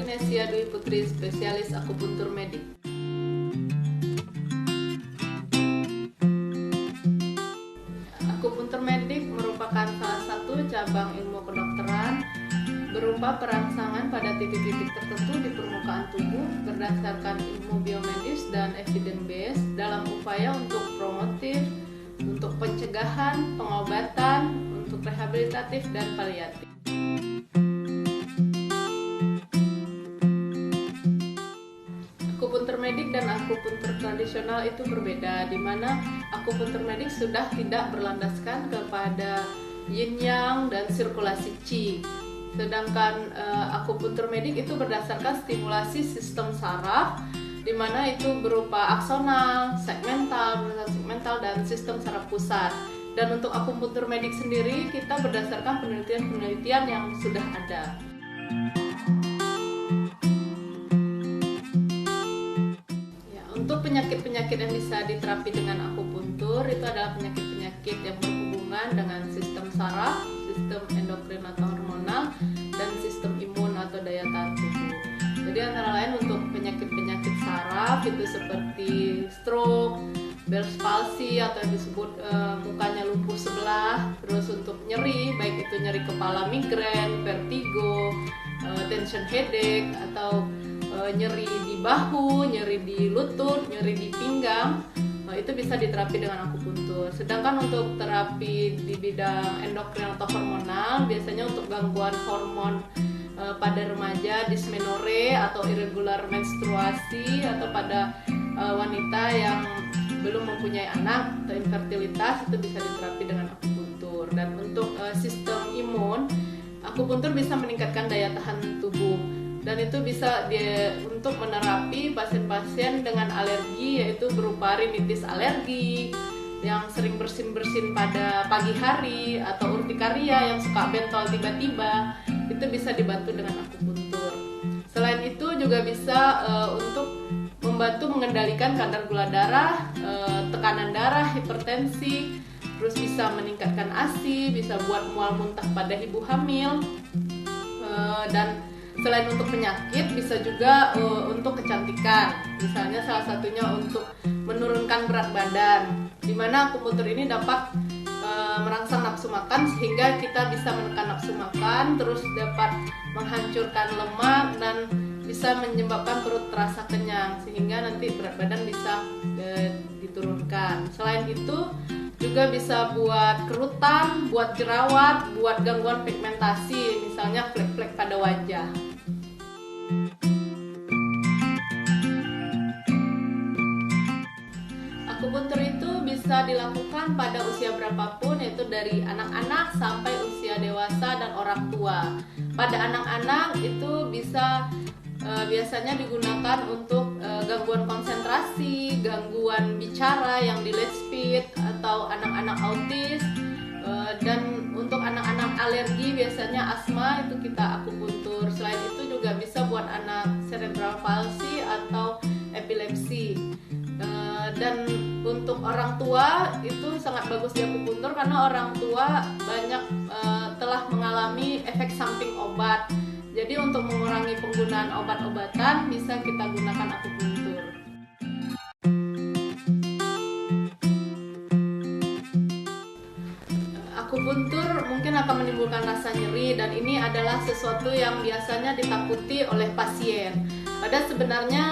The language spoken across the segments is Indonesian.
Nesia Dwi Putri, spesialis akupuntur medik. Akupuntur medik merupakan salah satu cabang ilmu kedokteran berupa perangsangan pada titik-titik tertentu di permukaan tubuh berdasarkan ilmu biomedis dan evidence based dalam upaya untuk promotif, untuk pencegahan, pengobatan, untuk rehabilitatif dan paliatif. Akupuntur medik dan akupuntur tradisional itu berbeda, di mana akupuntur medik sudah tidak berlandaskan kepada yin yang dan sirkulasi qi. Sedangkan akupuntur medik itu berdasarkan stimulasi sistem saraf, di mana itu berupa aksonal, segmental, dan sistem saraf pusat. Dan untuk akupuntur medik sendiri kita berdasarkan penelitian-penelitian yang sudah ada. Untuk penyakit-penyakit yang bisa diterapi dengan akupuntur itu adalah penyakit-penyakit yang berhubungan dengan sistem saraf, sistem endokrin atau hormonal, dan sistem imun atau daya tahan tubuh. Jadi antara lain untuk penyakit-penyakit saraf itu seperti stroke, Bell's palsy atau yang disebut mukanya lumpuh sebelah, terus untuk nyeri, baik itu nyeri kepala migrain, vertigo, tension headache, atau nyeri di bahu, nyeri di lutut, nyeri di pinggang, itu bisa diterapi dengan akupuntur. Sedangkan untuk terapi di bidang endokrin atau hormonal, biasanya untuk gangguan hormon pada remaja, dysmenorrhea atau irregular menstruasi, atau pada wanita yang belum mempunyai anak atau infertilitas, itu bisa diterapi dengan akupuntur. Dan untuk sistem imun, akupuntur bisa meningkatkan daya tahan tubuh. Dan itu bisa untuk menerapi pasien-pasien dengan alergi, yaitu berupa rinitis alergi yang sering bersin-bersin pada pagi hari, atau urtikaria yang suka bentol tiba-tiba, itu bisa dibantu dengan akupuntur. Selain itu juga bisa untuk membantu mengendalikan kadar gula darah, tekanan darah, hipertensi, terus bisa meningkatkan ASI, bisa buat mual muntah pada ibu hamil, dan selain untuk penyakit, bisa juga untuk kecantikan. Misalnya salah satunya untuk menurunkan berat badan, di mana akupuntur ini dapat merangsang nafsu makan sehingga kita bisa menekan nafsu makan, terus dapat menghancurkan lemak dan bisa menyebabkan perut terasa kenyang sehingga nanti berat badan bisa diturunkan. Selain itu juga bisa buat kerutan, buat jerawat, buat gangguan pigmentasi, misalnya flek-flek pada wajah. Akupuntur itu bisa dilakukan pada usia berapapun, yaitu dari anak-anak sampai usia dewasa dan orang tua. Pada anak-anak itu bisa biasanya digunakan untuk gangguan konsentrasi, gangguan bicara yang delayed speed, atau anak-anak autis, dan untuk anak-anak alergi biasanya asma itu kita akupuntur. Selain itu juga bisa buat anak cerebral palsy atau epilepsi. Dan untuk orang tua itu sangat bagus di akupuntur karena orang tua banyak telah mengalami efek samping obat. Jadi untuk mengurangi penggunaan obat-obatan bisa kita gunakan akupuntur. Akupuntur mungkin akan menimbulkan rasa nyeri, dan ini adalah sesuatu yang biasanya ditakuti oleh pasien. Pada sebenarnya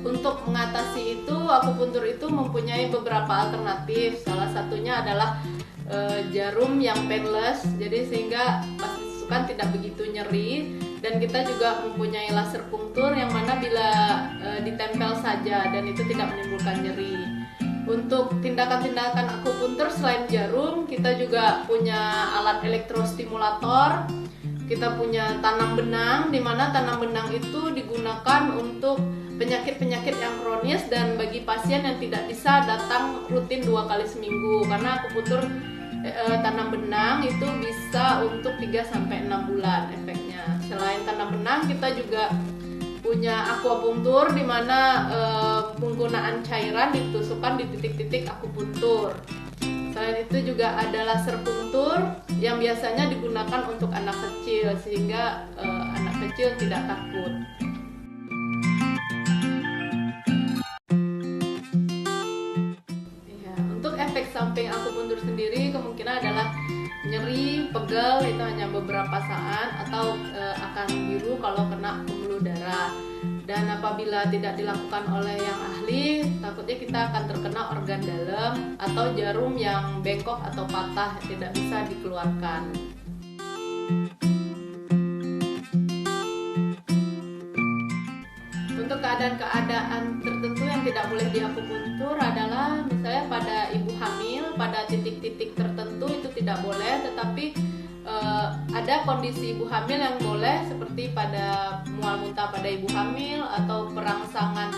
untuk mengatasi itu, akupuntur itu mempunyai beberapa alternatif. Salah satunya adalah jarum yang painless, jadi sehingga kan tidak begitu nyeri. Dan kita juga mempunyai laser punktur yang mana bila ditempel saja dan itu tidak menimbulkan nyeri. Untuk tindakan-tindakan akupuntur selain jarum, kita juga punya alat elektrostimulator, kita punya tanam benang, di mana tanam benang itu digunakan untuk penyakit-penyakit yang kronis dan bagi pasien yang tidak bisa datang rutin 2 kali seminggu, karena akupuntur tanam benang itu bisa untuk 3-6 bulan efeknya. Selain tanam benang, kita juga punya akupunktur, di mana penggunaan cairan ditusukkan di titik-titik akupuntur. Selain itu juga ada laser punktur yang biasanya digunakan untuk anak kecil, sehingga anak kecil tidak takut. Ya, untuk efek samping akupuntur sendiri kemungkinan adalah nyeri, pegel itu hanya beberapa saat, atau akan biru kalau kena pembuluh darah. Dan apabila tidak dilakukan oleh yang ahli, takutnya kita akan terkena organ dalam atau jarum yang bengkok atau patah tidak bisa dikeluarkan. Untuk keadaan-keadaan tertentu yang tidak boleh diakupuntur adalah misalnya pada ibu hamil, pada titik-titik tertentu itu tidak boleh, tetapi ada kondisi ibu hamil yang boleh, seperti pada mual muntah pada ibu hamil atau perangsangan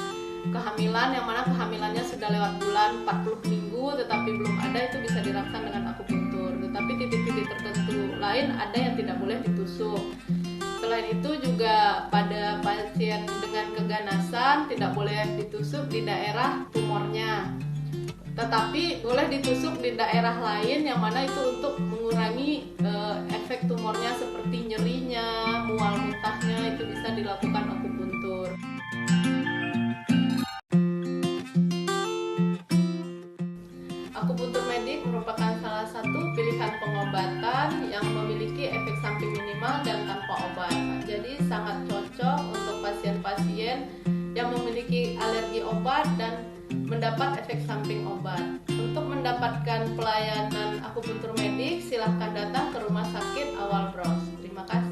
kehamilan yang mana kehamilannya sudah lewat bulan 40 minggu tetapi belum ada, itu bisa dirangsang dengan akupuntur. Tetapi titik-titik tertentu lain ada yang tidak boleh ditusuk. Selain itu juga pada pasien dengan keganasan tidak boleh ditusuk di daerah tumornya, tetapi boleh ditusuk di daerah lain yang mana itu untuk mengurangi efek tumornya seperti nyerinya, mual muntahnya, itu bisa dilakukan akupuntur. Akupuntur medik merupakan salah satu pilihan pengobatan yang memiliki efek samping minimal dan tanpa obat. Jadi sangat cocok untuk pasien-pasien yang memiliki alergi obat dan mendapat efek samping obat. Untuk mendapatkan pelayanan akupuntur medik, silahkan datang ke Rumah Sakit Awal Bros. Terima kasih.